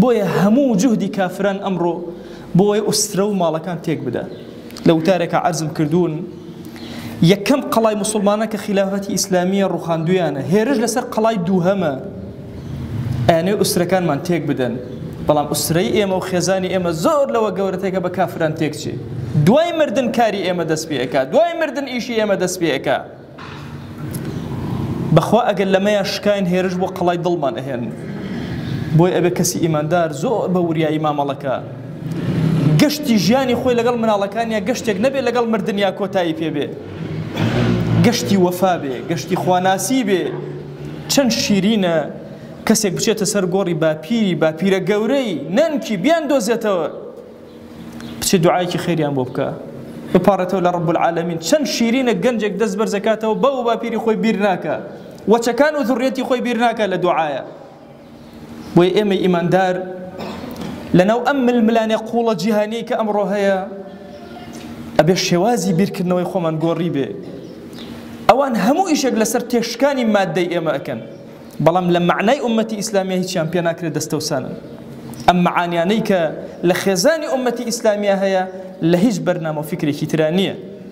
بۆیە هەموو جوهدی کافران ئەمڕۆ بۆی ئوسترە و ماڵەکان تێک بدە. لەو تارێکە عەرزم کردوون یەکەم قەڵای موسڵمانە کە خلافەتی ئیسلامیە ڕوخاندویانە هێرش لەسەر قەڵای دووهەمە ئەیانەی ئوسترەکانمان تێک بدەن. بەڵام ئوسترەی ئێمە و خێزانی ئێمە زۆر لەوە گەورەتێکە بە کافران تێکچێ. دوای مردن کاری ئێمە دەست پێ ئەکا، دوای مردن ئیشی ئێمە دەست پێ ئەکا. بەخوا ئەگەر لەمەیە شکاین هێرش بۆ قەڵای دڵمان ئەهێن. بۆی ئەبێ کەسی ئیماندار زۆر بە وریایی مامەڵەکە گەشتی ژیانی خۆی لەگەڵ مناڵەکانیە گەشتێک نەبێت لەگەڵ مردن یا کۆتایی پێبێ، گەشتی وەفا بێ، گەشتی خواناسی بێ. چەند شیرینە کەسێک بچێتە سەر گۆڕی باپیرە گەورەی نەنکی بیان دۆزێتەوە بچێ دوعایکی خێریان بۆ بکە بپارێتەوە لە ڕەب العالەمین. چەند شیرینە گەنجێک دەست بەرزەکاتەوە بەو باپیری خۆی بیر ناکە، وەچەکان و ذوڕیەتی خۆی بیر ناکە لە دوعایە. بۆی ئێمە ئیماندار لەناو ئەم ململانێ قوڵە جیهانیی کە ئەمڕۆ هەیە ئەبێ شێوازی بیرکردنەوەی خۆمان گۆڕی بێ. ئەوان هەموو ئیشێک لەسەر تێشکانی مادەی ئێمە ئەکەن، بەڵام لە معنای ئومەتی ئیسلامیە هیچیان پێ ناکرێت دەستەوسانن. ئەم معانیانەی کە لە خێزانی ئومەتی ئیسلامیە هەیە لە هیچ بەرنامە و فکرێکی ترا نییە.